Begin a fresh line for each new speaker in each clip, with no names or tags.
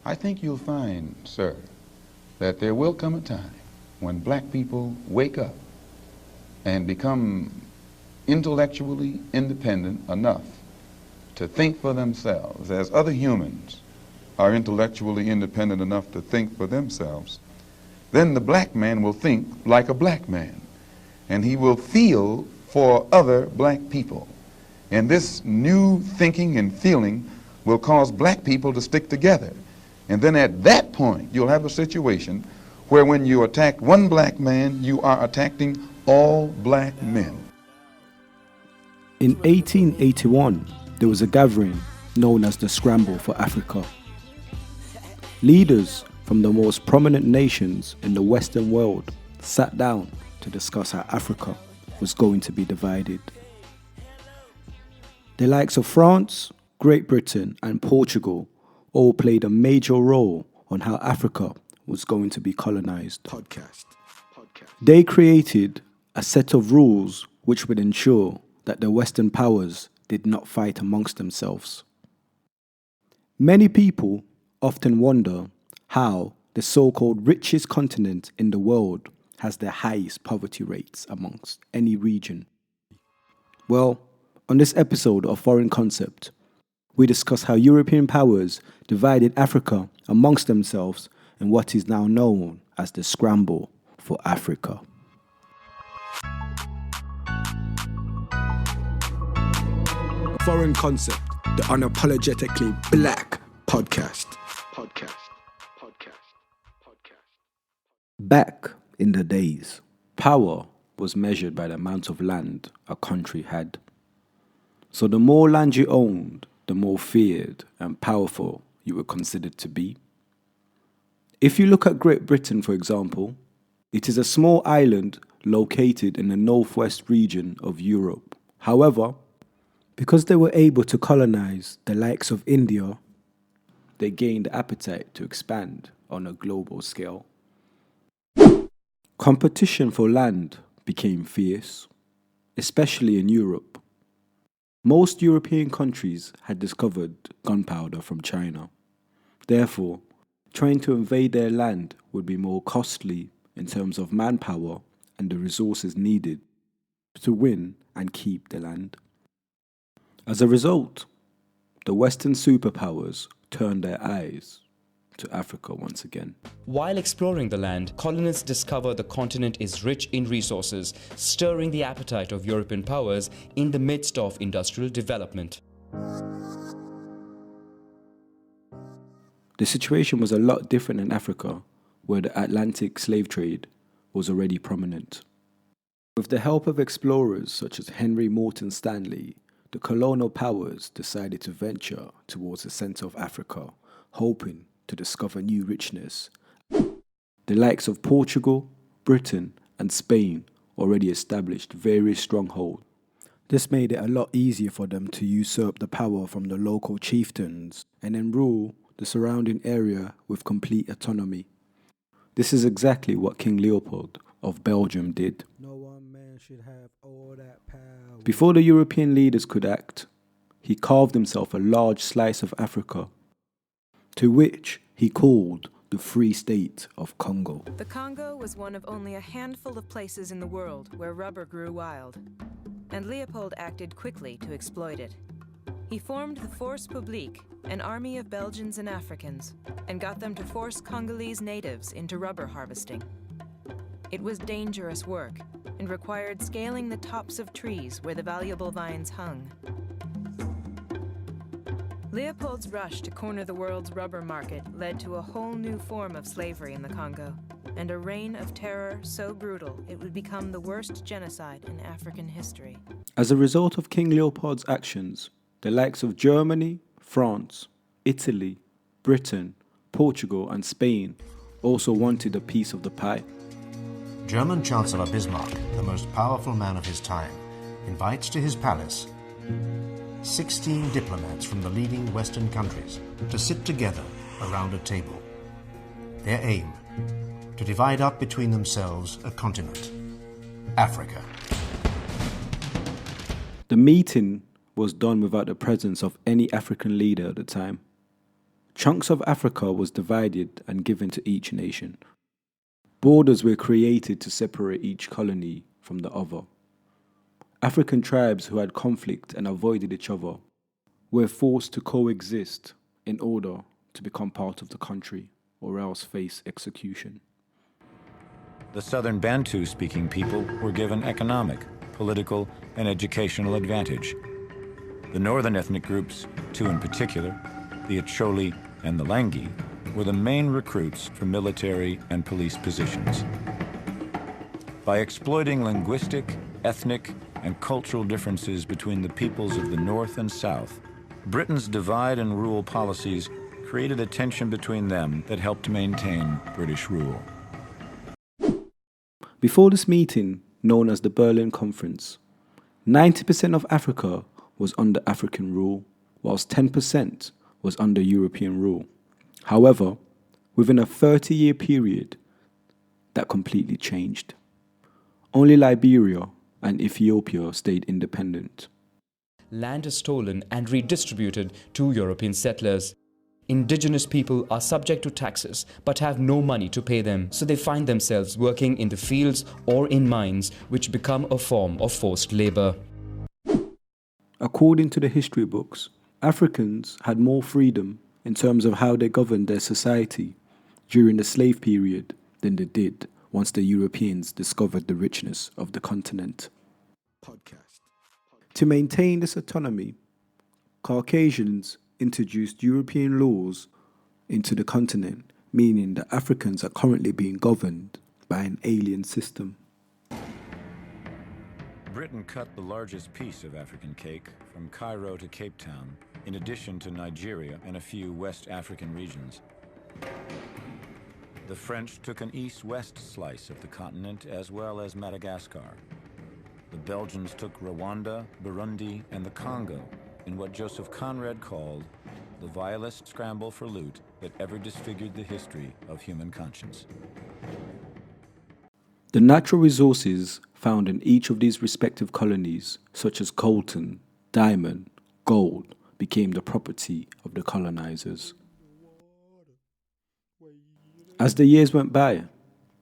I think you'll find, sir, that there will come a time when black people wake up and become intellectually independent enough to think for themselves, as other humans are intellectually independent enough to think for themselves. Then the black man will think like a black man, and he will feel for other black people. And this new thinking and feeling will cause black people to stick together. And then at that point, you'll have a situation where when you attack one black man, you are attacking all black men.
In 1881, there was a gathering known as the Scramble for Africa. Leaders from the most prominent nations in the Western world sat down to discuss how Africa was going to be divided. The likes of France, Great Britain, and Portugal all played a major role on how Africa was going to be colonized. They created a set of rules which would ensure that the Western powers did not fight amongst themselves. Many people often wonder how the so-called richest continent in the world has the highest poverty rates amongst any region. Well, on this episode of Foreign Concept, we discuss how European powers divided Africa amongst themselves in what is now known as the Scramble for Africa. Foreign Concept, the unapologetically black podcast. Back in the days, power was measured by the amount of land a country had. So the more land you owned, the more feared and powerful you were considered to be. If you look at Great Britain, for example, it is a small island located in the northwest region of Europe. However, because they were able to colonize the likes of India, they gained the appetite to expand on a global scale. Competition for land became fierce, especially in Europe. Most European countries had discovered gunpowder from China. Therefore, trying to invade their land would be more costly in terms of manpower and the resources needed to win and keep the land. As a result, the Western superpowers turned their eyes to Africa once again.
While exploring the land, colonists discover the continent is rich in resources, stirring the appetite of European powers in the midst of industrial development.
The situation was a lot different in Africa, where the Atlantic slave trade was already prominent. With the help of explorers such as Henry Morton Stanley, the colonial powers decided to venture towards the center of Africa, hoping to discover new richness. The likes of Portugal, Britain, and Spain already established various strongholds. This made it a lot easier for them to usurp the power from the local chieftains and then rule the surrounding area with complete autonomy. This is exactly what King Leopold of Belgium did. No one man should have all that power. Before the European leaders could act, he carved himself a large slice of Africa, to which he called the Free State of Congo.
The Congo was one of only a handful of places in the world where rubber grew wild, and Leopold acted quickly to exploit it. He formed the Force Publique, an army of Belgians and Africans, and got them to force Congolese natives into rubber harvesting. It was dangerous work and required scaling the tops of trees where the valuable vines hung. Leopold's rush to corner the world's rubber market led to a whole new form of slavery in the Congo, and a reign of terror so brutal it would become the worst genocide in African history.
As a result of King Leopold's actions, the likes of Germany, France, Italy, Britain, Portugal, and Spain also wanted a piece of the pie.
German Chancellor Bismarck, the most powerful man of his time, invites to his palace 16 diplomats from the leading Western countries to sit together around a table. Their aim, to divide up between themselves a continent, Africa.
The meeting was done without the presence of any African leader at the time. chunks of Africa was divided and given to each nation. Borders were created to separate each colony from the other. African tribes who had conflict and avoided each other were forced to coexist in order to become part of the country or else face execution.
The southern Bantu-speaking people were given economic, political, and educational advantage. The northern ethnic groups, two in particular, the Acholi and the Langi, were the main recruits for military and police positions. By exploiting linguistic, ethnic, and cultural differences between the peoples of the North and South, Britain's divide and rule policies created a tension between them that helped maintain British rule.
Before this meeting, known as the Berlin Conference, 90% of Africa was under African rule, whilst 10% was under European rule. However, within a 30-year period, that completely changed. Only Liberia and Ethiopia stayed independent.
Land is stolen and redistributed to European settlers. Indigenous people are subject to taxes but have no money to pay them, so they find themselves working in the fields or in mines, which become a form of forced labor.
According to the history books, Africans had more freedom in terms of how they governed their society during the slave period than they did once the Europeans discovered the richness of the continent. To maintain this autonomy, Caucasians introduced European laws into the continent, meaning that Africans are currently being governed by an alien system.
Britain cut the largest piece of African cake from Cairo to Cape Town, in addition to Nigeria and a few West African regions. The French took an east-west slice of the continent as well as Madagascar. The Belgians took Rwanda, Burundi, and the Congo in what Joseph Conrad called the vilest scramble for loot that ever disfigured the history of human conscience.
The natural resources found in each of these respective colonies, such as coltan, diamond, gold, became the property of the colonizers. As the years went by,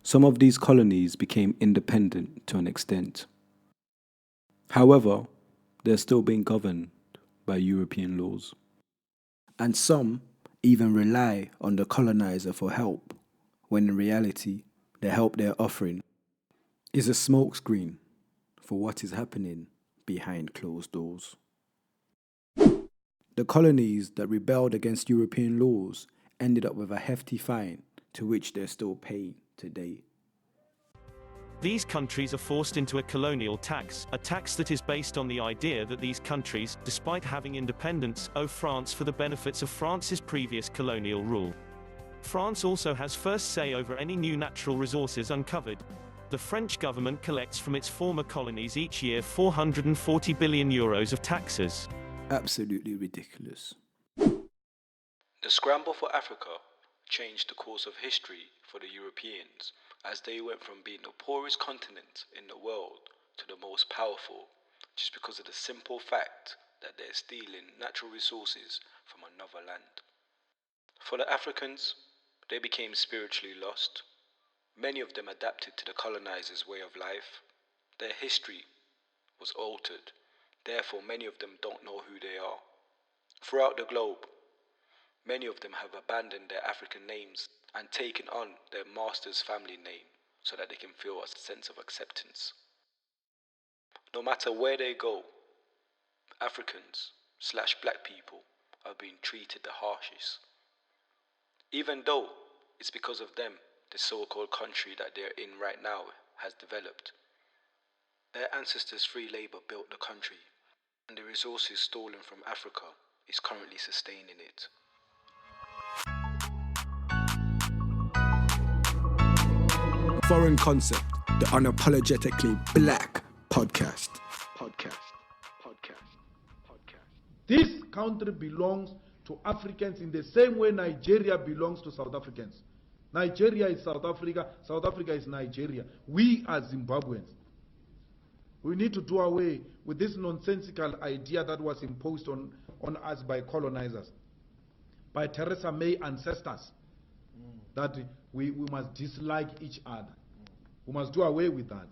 some of these colonies became independent to an extent. However, they're still being governed by European laws. And some even rely on the colonizer for help, when in reality, the help they're offering is a smokescreen for what is happening behind closed doors. The colonies that rebelled against European laws ended up with a hefty fine to which they're still paying today.
These countries are forced into a colonial tax, a tax that is based on the idea that these countries, despite having independence, owe France for the benefits of France's previous colonial rule. France also has first say over any new natural resources uncovered. The French government collects from its former colonies each year €440 billion of taxes.
Absolutely ridiculous.
The scramble for Africa changed the course of history for the Europeans, as they went from being the poorest continent in the world to the most powerful, just because of the simple fact that they're stealing natural resources from another land. For the Africans, they became spiritually lost. Many of them adapted to the colonizers' way of life. Their history was altered, therefore many of them don't know who they are. Throughout the globe, many of them have abandoned their African names and taken on their master's family name so that they can feel a sense of acceptance. No matter where they go, Africans/black people are being treated the harshest. Even though it's because of them the so-called country that they're in right now has developed. Their ancestors' free labor built the country, and the resources stolen from Africa is currently sustaining it.
Foreign Concept, the unapologetically black podcast.
This country belongs to Africans in the same way Nigeria belongs to South Africans. Nigeria is South Africa, South Africa is Nigeria. We are Zimbabweans. We need to do away with this nonsensical idea that was imposed on us by colonizers. by Theresa May ancestors that we must dislike each other. We must do away with that.